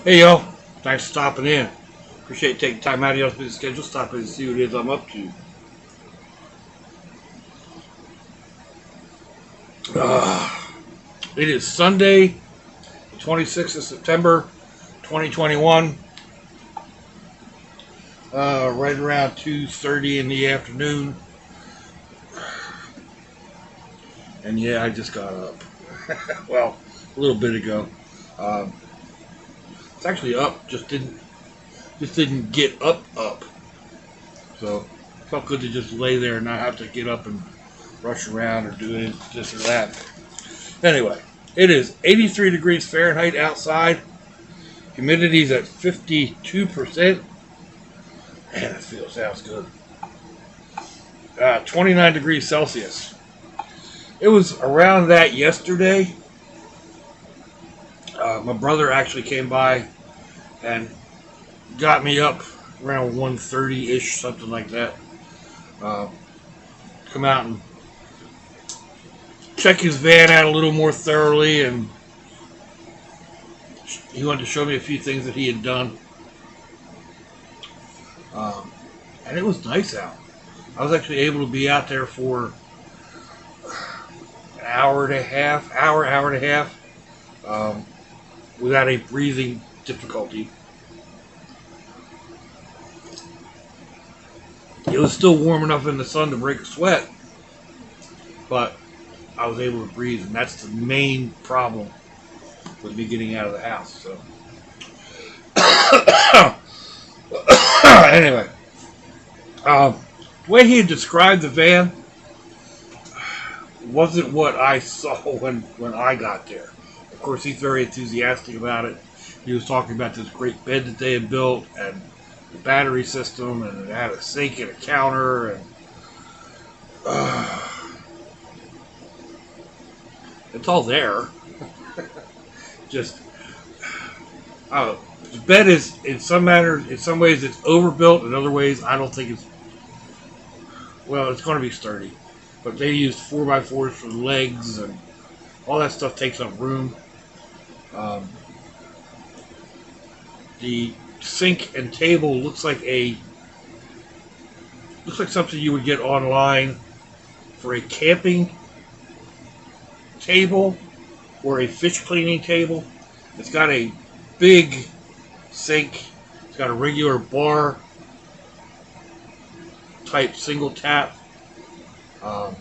Hey yo, thanks for stopping in. Appreciate you taking time out of your busy schedule, stopping in to see what it is I'm up to. Uh, it is Sunday, 26th of September, 2021, right around 2:30 in the afternoon. And yeah, I just got up. Well, a little bit ago. Um, it's actually up, just didn't get up. So it felt good to just lay there and not have to get up and rush around or do this or that. Anyway, it is 83 degrees Fahrenheit outside. Humidity's at 52%. Man, that sounds good. 29 degrees Celsius. It was around that yesterday. My brother actually came by and got me up around 1:30-ish, something like that. Uh, Come out and check his van out a little more thoroughly, and he wanted to show me a few things that he had done. Um, and it was nice out. I was actually able to be out there for an hour and a half, without a breathing difficulty. It was still warm enough in the sun to break a sweat, but I was able to breathe, and that's the main problem with me getting out of the house. So, anyway, the way he had described the van wasn't what I saw when I got there. Of course, he's very enthusiastic about it. He was talking about this great bed that they had built and the battery system, and it had a sink and a counter, and uh, it's all there. Just the bed is in some ways it's overbuilt. In other ways, I don't think it's well. It's going to be sturdy, but they used 4x4s for the legs, and all that stuff takes up room. Um, the sink and table looks like something you would get online for a camping table or a fish cleaning table. It's got a big sink. It's got a regular bar type single tap. Um,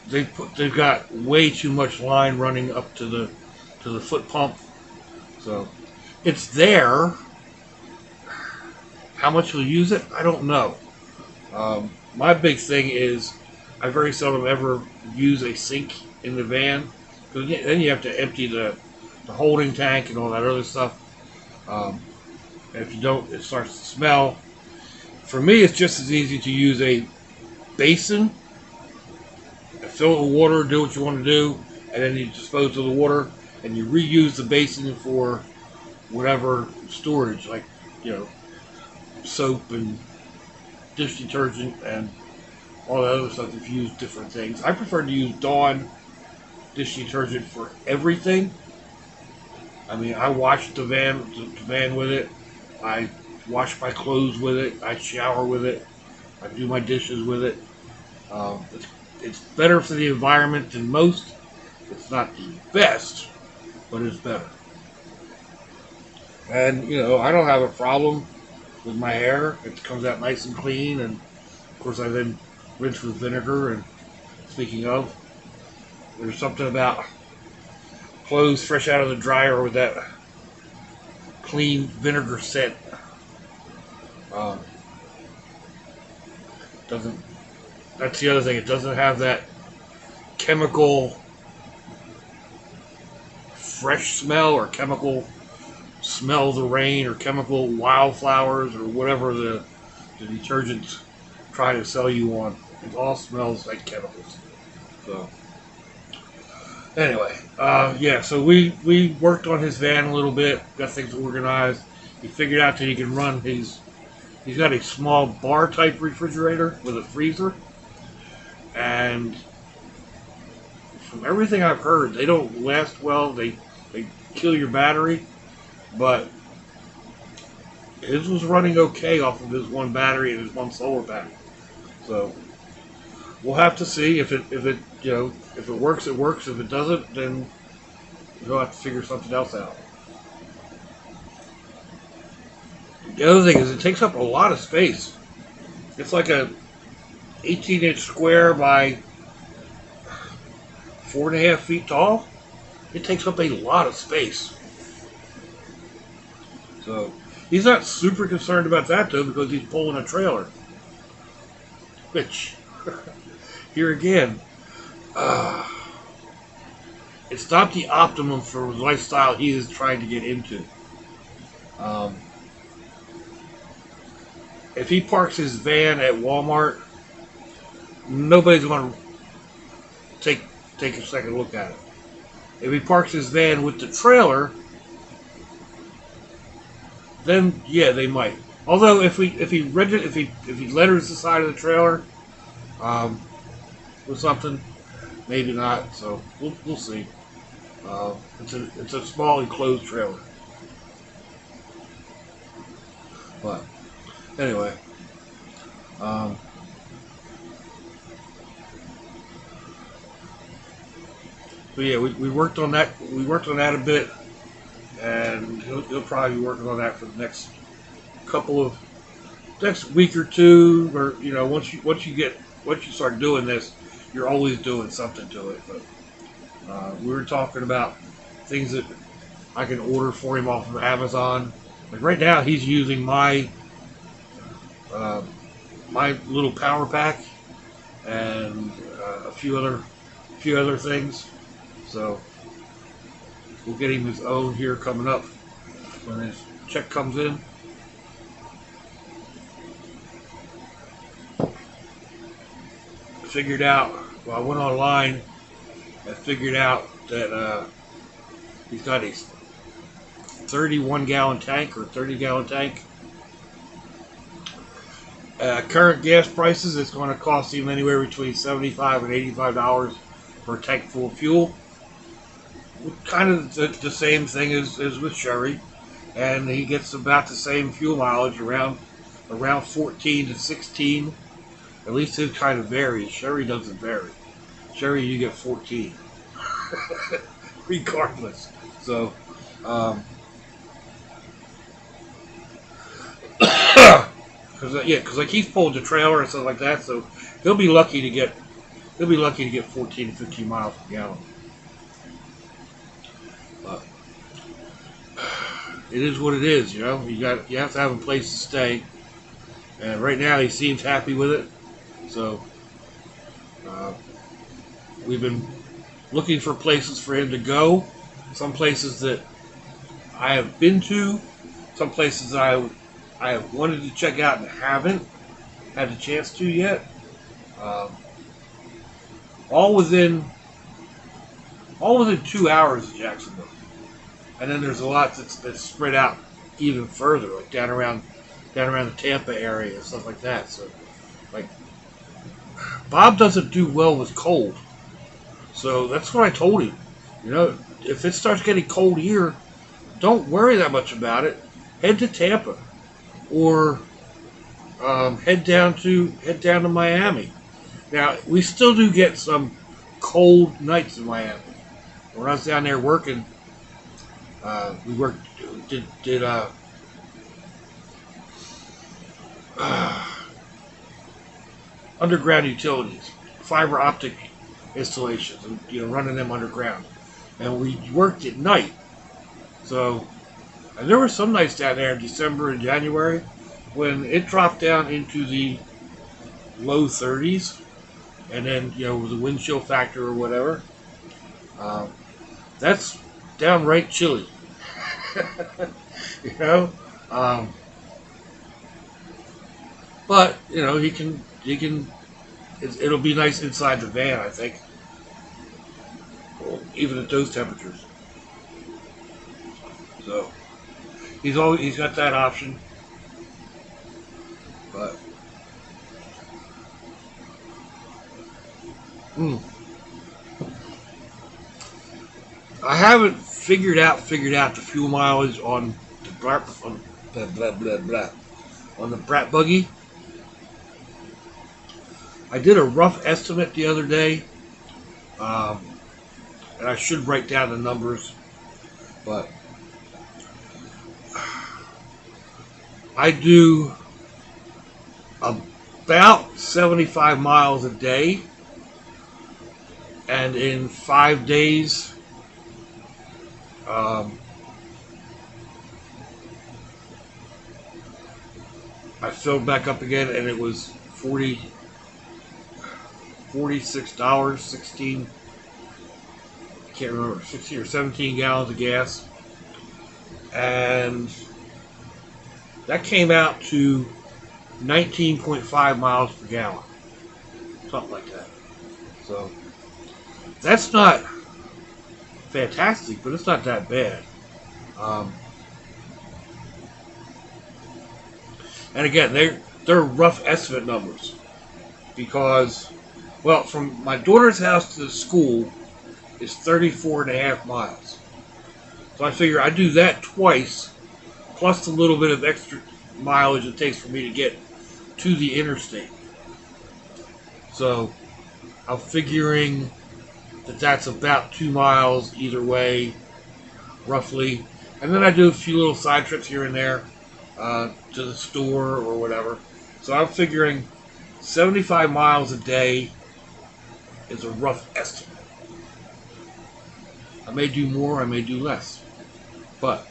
they've got way too much line running up to the foot pump. So it's there. How much we'll use it, I don't know. My big thing is I very seldom ever use a sink in the van, because then you have to empty the holding tank and all that other stuff. And if you don't, it starts to smell. For me, it's just as easy to use a basin, fill it with water, do what you want to do, and then you dispose of the water, and you reuse the basin for whatever storage, like, soap and dish detergent and all that other stuff. If you use different things, I prefer to use Dawn dish detergent for everything. I mean, I wash the van with it. I wash my clothes with it. I shower with it. I do my dishes with it. It's better for the environment than most. It's not the best, but it's better. And I don't have a problem with my hair. It comes out nice and clean, and of course I then rinse with vinegar. And speaking of, there's something about clothes fresh out of the dryer with that clean vinegar scent. Um, doesn't That's the other thing. It doesn't have that chemical fresh smell, or chemical smell of the rain, or chemical wildflowers, or whatever the detergents try to sell you on. It all smells like chemicals. So anyway, yeah. So we worked on his van a little bit, got things organized. He figured out that he can run his. He's got a small bar type refrigerator with a freezer, and from everything I've heard, they don't last well. They they kill your battery, but his was running okay off of his one battery and his one solar panel. So we'll have to see if it if it works, it works. If it doesn't, then we'll have to figure something else out. The other thing is it takes up a lot of space. It's like a 18-inch square by 4.5 feet tall. It takes up a lot of space. So he's not super concerned about that though, because he's pulling a trailer. Which, here again, it's not the optimum for the lifestyle he is trying to get into. If he parks his van at Walmart, nobody's going to take a second look at it. If he parks his van with the trailer, then yeah, they might. Although if he letters the side of the trailer with something, maybe not. So we'll see. It's a small enclosed trailer, but anyway. But yeah, we worked on that. We worked on that a bit, and he'll probably be working on that for the next next week or two. Or once you start doing this, you're always doing something to it. But we were talking about things that I can order for him off of Amazon. Like right now, he's using my little power pack and a few other things. So we'll get him his own here coming up when his check comes in. Figured out, well, I went online and figured out that he's got a 31-gallon tank or 30-gallon tank. Current gas prices, it's going to cost him anywhere between $75 and $85 for a tank full of fuel. Kind of the same thing as with Sherry, and he gets about the same fuel mileage, around 14 to 16. At least it kind of varies. Sherry doesn't vary. Sherry, you get 14, regardless. So, because like he's pulled the trailer and stuff like that, so he'll be lucky to get 14 to 15 miles per gallon. But it is what it is, you have to have a place to stay, and right now he seems happy with it. So we've been looking for places for him to go. Some places that I have been to, some places that I have wanted to check out and haven't had the chance to yet. All within 2 hours of Jacksonville. And then there's a lot that's spread out even further, like down around the Tampa area and stuff like that. So, like, Bob doesn't do well with cold. So that's what I told him. If it starts getting cold here, don't worry that much about it. Head to Tampa, or head down to Miami. Now we still do get some cold nights in Miami. When I was down there working, did underground utilities, fiber optic installations, and running them underground, and we worked at night. So, and there were some nights down there in December and January when it dropped down into the low 30s, and then with a wind chill factor or whatever. That's downright chilly. But he can. It'll be nice inside the van, I think, even at those temperatures. So he's got that option, but I haven't figured out the fuel mileage on the on the brat buggy. I did a rough estimate the other day, and I should write down the numbers, but I do about 75 miles a day, and in 5 days, I filled back up again, and it was $46, 16, I can't remember, 16 or 17 gallons of gas, and that came out to 19.5 miles per gallon, something like that. So that's not fantastic, but it's not that bad. And again, they're rough estimate numbers because, well, from my daughter's house to the school is 34 and a half miles. So I figure I do that twice, plus the little bit of extra mileage it takes for me to get to the interstate. So I'm figuring that that's about 2 miles either way, roughly. And then I do a few little side trips here and there to the store or whatever. So I'm figuring 75 miles a day is a rough estimate. I may do more, I may do less. But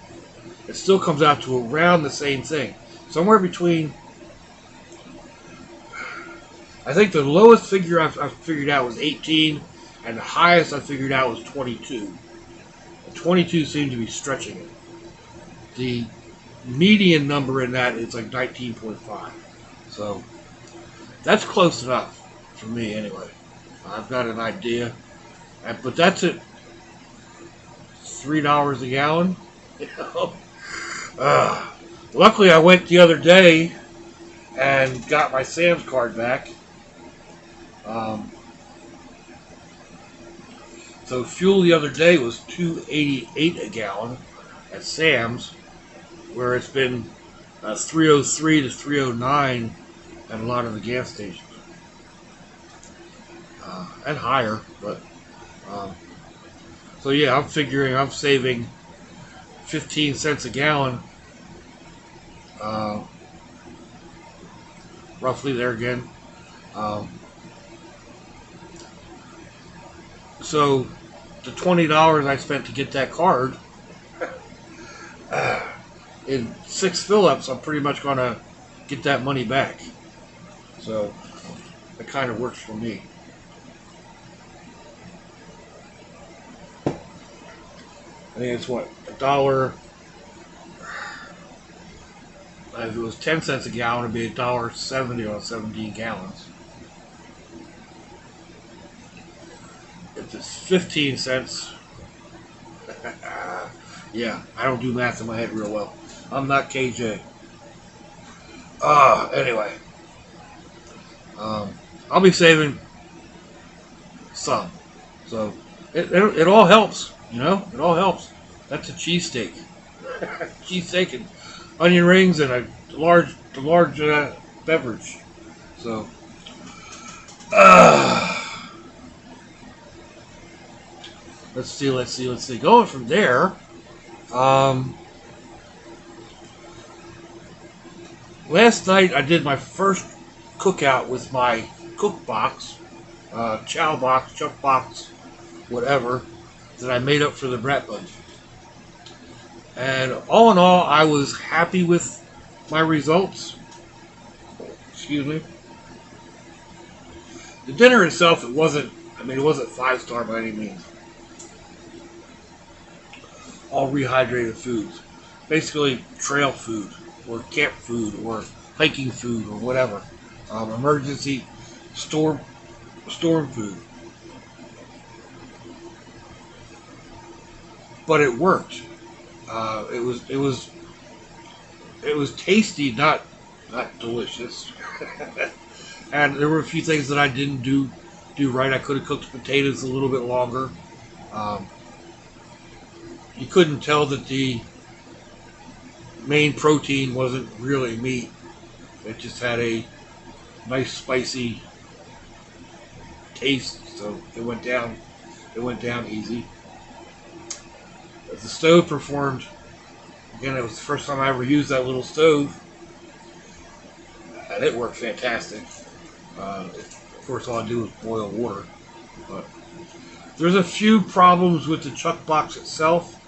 it still comes out to around the same thing. Somewhere between, I think the lowest figure I figured out was 18, and the highest I figured out was 22. And 22 seemed to be stretching it. The median number in that is like 19.5. So that's close enough for me anyway. I've got an idea. But that's at $3 a gallon. You know? Luckily I went the other day and got my Sam's card back. So fuel the other day was $2.88 a gallon at Sam's, where it's been $3.03 to $3.09 at a lot of the gas stations, and higher. But so yeah, I'm figuring I'm saving 15 cents a gallon, roughly there again. So the $20 I spent to get that card, in 6 fill-ups, I'm pretty much going to get that money back. So it kind of works for me. I think it's what, $1. If it was 10 cents a gallon, it'd be $1.70 on 17 gallons. If it's 15 cents, yeah, I don't do math in my head real well. I'm not KJ. Anyway, I'll be saving some. So it all helps, you know. It all helps. That's a cheesesteak, cheesesteak and onion rings and a large beverage. So, let's see. Going from there, last night I did my first cookout with my cook box, chow box, chuck box, whatever, that I made up for the brat bunch. And all in all, I was happy with my results. Excuse me. The dinner itself, it wasn't 5-star by any means. All rehydrated foods. Basically trail food, or camp food, or hiking food, or whatever. Emergency storm food. But it worked. It was tasty, not delicious. And there were a few things that I didn't do right. I could have cooked the potatoes a little bit longer. you couldn't tell that the main protein wasn't really meat. It just had a nice spicy taste, so it went down. It went down easy. The stove performed. Again, it was the first time I ever used that little stove, and it worked fantastic. Of course, all I do is boil water. But there's a few problems with the chuck box itself,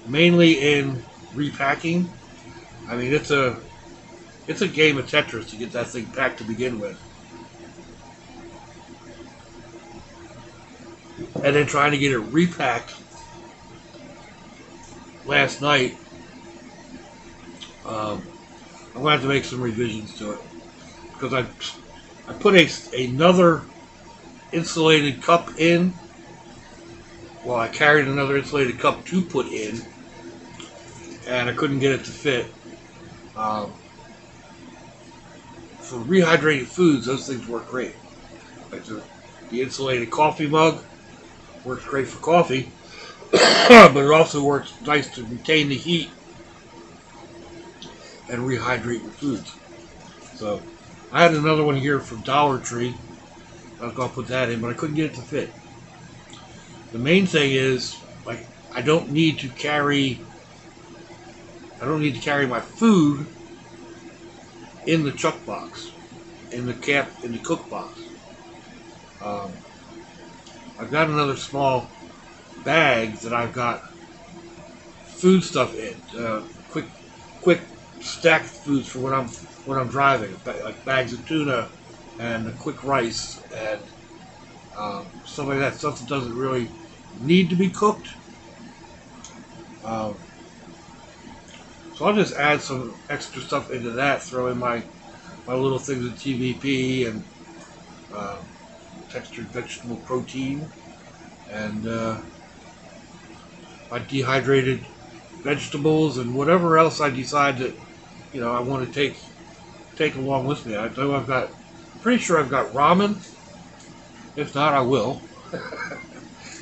mainly in repacking. I mean, it's a game of Tetris to get that thing packed to begin with, and then trying to get it repacked. Last night, I'm going to have to make some revisions to it because I put another insulated cup in. Well, I carried another insulated cup to put in, and I couldn't get it to fit. For rehydrated foods, those things work great. Like the insulated coffee mug works great for coffee, but it also works nice to retain the heat and rehydrate your foods. So I had another one here from Dollar Tree. I was going to put that in, but I couldn't get it to fit. The main thing is, like, I don't need to carry my food in the chuck box, in the cook box. I've got another small bag that I've got food stuff in, quick stacked foods for when I'm driving, like bags of tuna and quick rice and stuff like that. Stuff that doesn't really need to be cooked. So I'll just add some extra stuff into that, throw in my little things of TVP and textured vegetable protein and my dehydrated vegetables and whatever else I decide that I want to take along with me. I know pretty sure I've got ramen. If not, I will,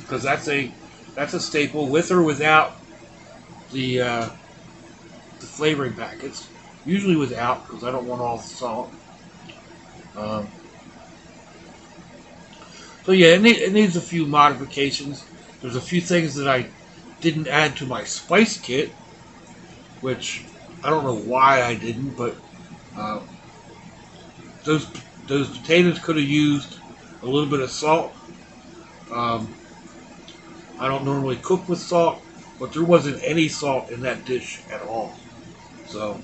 because that's a staple, with or without the flavoring packets. Usually without, because I don't want all the salt. So yeah, it needs a few modifications. There's a few things that I didn't add to my spice kit, which I don't know why I didn't, but those potatoes could have used a little bit of salt. I don't normally cook with salt, but there wasn't any salt in that dish at all. So,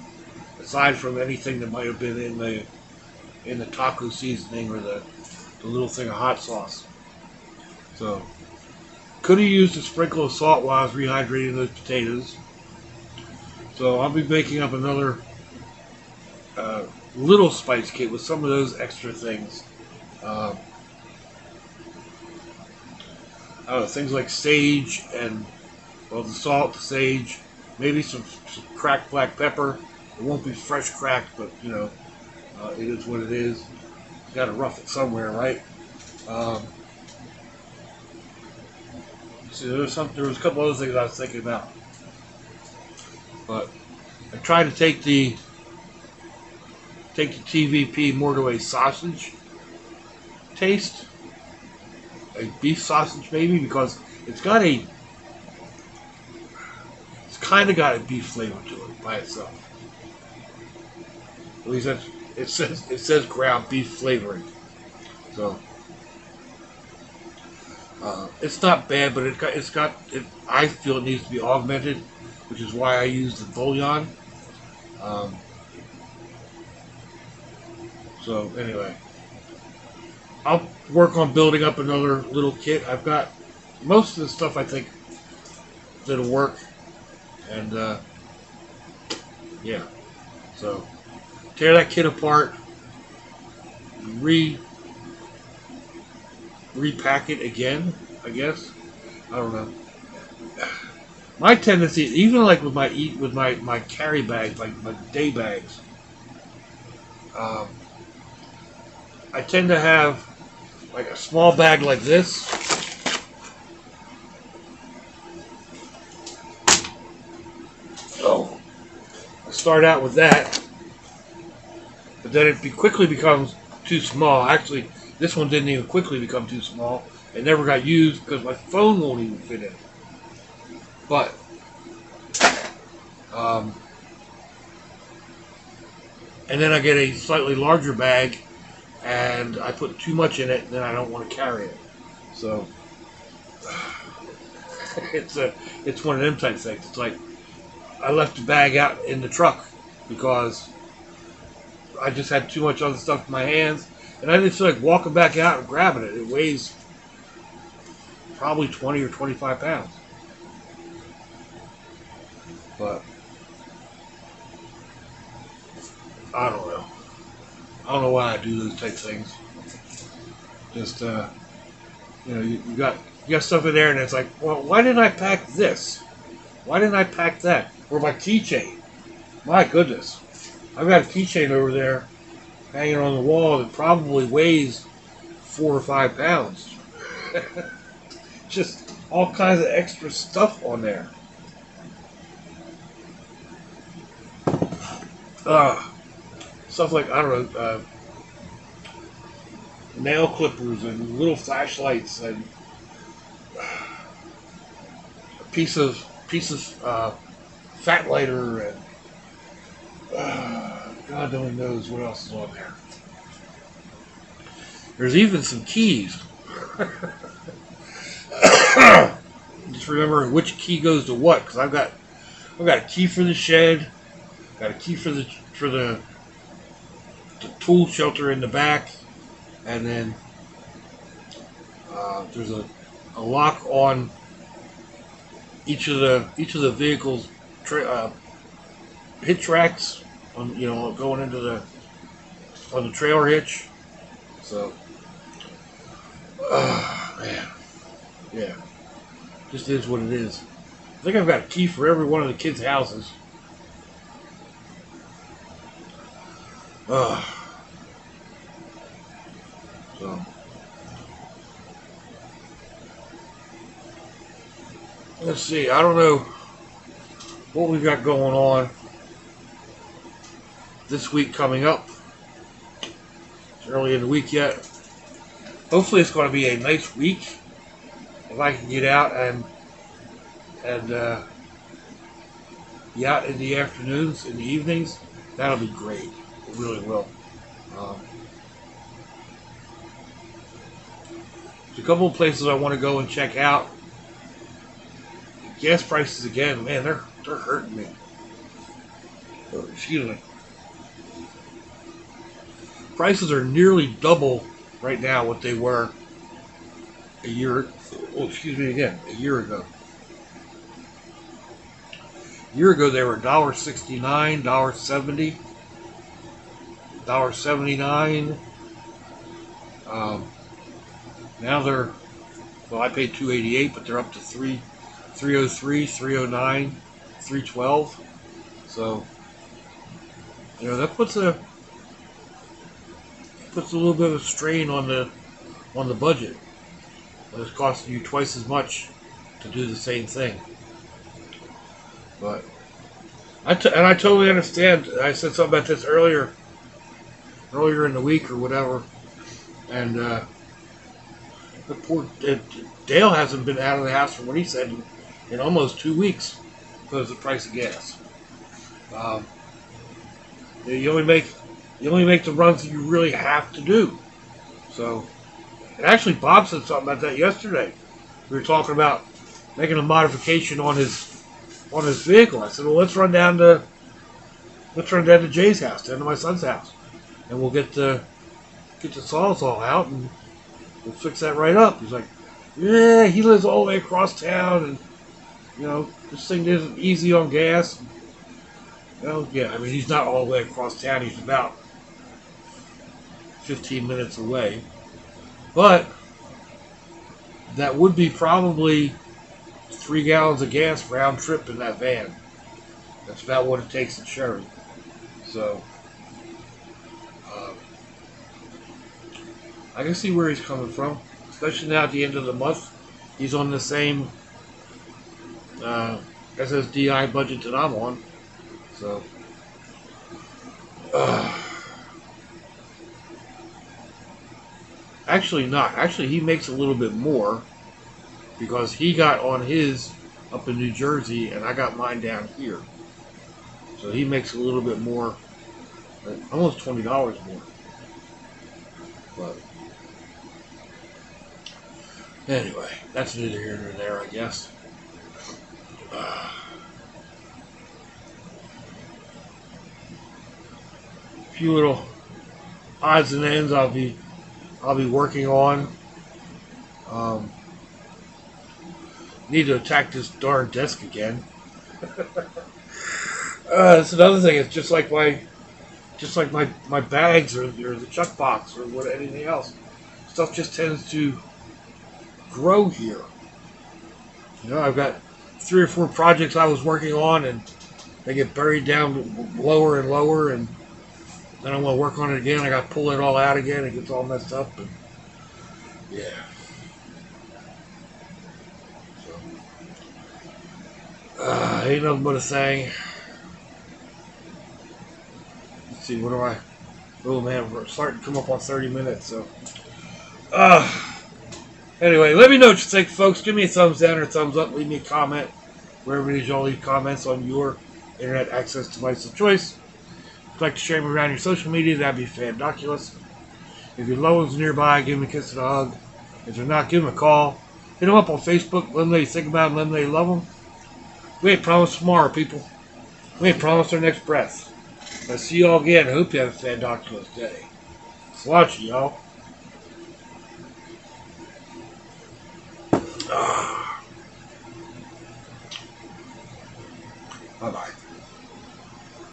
aside from anything that might have been in the taco seasoning or the little thing of hot sauce. So, could have used a sprinkle of salt while I was rehydrating those potatoes. So I'll be making up another little spice kit with some of those extra things. I don't know, things like sage and, well, the salt, the sage, maybe some cracked black pepper. It won't be fresh cracked, but it is what it is. You got to rough it somewhere, right? See, there was a couple other things I was thinking about, but I tried to take the TVP more to a sausage taste, a beef sausage maybe, because it's kind of got a beef flavor to it by itself. At least it says ground beef flavoring. So it's not bad, but it's got. I feel it needs to be augmented, which is why I use the bouillon. So anyway, I'll work on building up another little kit. I've got most of the stuff I think that'll work, and yeah. So tear that kit apart, repack it again, I guess. I don't know. My tendency, even like with my carry bags, like my day bags, I tend to have like a small bag like this, start out with that, but then it quickly becomes too small. Actually, this one didn't even quickly become too small. It never got used because my phone won't even fit in. But and then I get a slightly larger bag, and I put too much in it, and then I don't want to carry it. So it's one of them type things. It's like I left the bag out in the truck because I just had too much other stuff in my hands, and I didn't feel like walking back out and grabbing it. It weighs probably 20 or 25 pounds. But I don't know. I don't know why I do those type things. Just you got stuff in there, and it's like, well, why didn't I pack this? Why didn't I pack that? Or my keychain? My goodness, I've got a keychain over there hanging on the wall that probably weighs 4 or 5 pounds. Just all kinds of extra stuff on there. Stuff like, I don't know, nail clippers and little flashlights and a piece of fat lighter and God only knows what else is on there. There's even some keys. Just remembering which key goes to what, because I've got a key for the shed, got a key for the tool shelter in the back, and then there's a lock on each of the vehicles hitch racks on going into on the trailer hitch. So man, yeah, just is what it is. I think I've got a key for every one of the kids' houses. So let's see. I don't know what we've got going on this week coming up. It's early in the week yet. Hopefully, it's going to be a nice week. If I can get out and be out in the afternoons, in the evenings, that'll be great. It really will. There's a couple of places I want to go and check out. Gas prices again, man, they're hurting me. Excuse me. Prices are nearly double right now what they were a year ago. A year ago. A year ago they were $1.69, $1.70, $1.79. Now they're, well, I paid $2.88, but they're up to $3.03, $3.09, $3.12. So, that puts a little bit of strain on the budget. But it's costing you twice as much to do the same thing. But I totally understand. I said something about this earlier in the week or whatever, and the poor Dale hasn't been out of the house from what he said in almost 2 weeks because of the price of gas. You only make the runs that you really have to do. So, and actually, Bob said something about that yesterday. We were talking about making a modification on his vehicle. I said, well, let's run down to Jay's house, down to my son's house, and we'll get the Sawzall out and we'll fix that right up. He's like, yeah, he lives all the way across town, and this thing isn't easy on gas. Well, yeah, I mean, he's not all the way across town. He's about 15 minutes away. But that would be probably 3 gallons of gas round trip in that van. That's about what it takes at Sherry. So, I can see where he's coming from. Especially now at the end of the month. He's on the same SSDI budget that I'm on. So, Uh, actually, not. Actually, he makes a little bit more because he got on his up in New Jersey, and I got mine down here. So he makes a little bit more, almost $20 more. But anyway, that's neither here nor there, I guess. A few little odds and ends I'll be working on. Um, Need to attack this darn desk again. That's another thing. It's just like my bags or the chuck box or what anything else. Stuff just tends to grow here. I've got 3 or 4 projects I was working on, and they get buried down lower and lower, and then I want to work on it again. I got to pull it all out again. It gets all messed up, and yeah. Ain't nothing but a thing. Let's see, what do I? Oh man, we're starting to come up on 30 minutes. So, anyway, let me know what you think, folks. Give me a thumbs down or a thumbs up. Leave me a comment wherever it is y'all leave comments on your internet access device of choice. If you'd like to share me around your social media, that'd be fandoculous. If your loved one's nearby, give them a kiss and a hug. If they're not, give them a call. Hit them up on Facebook. Let them know you think about them. Let them know you love them. We ain't promised tomorrow, people. We ain't promised our next breath. I'll see y'all again. I hope you have a fandoculous day. Slouchy, y'all. Bye-bye.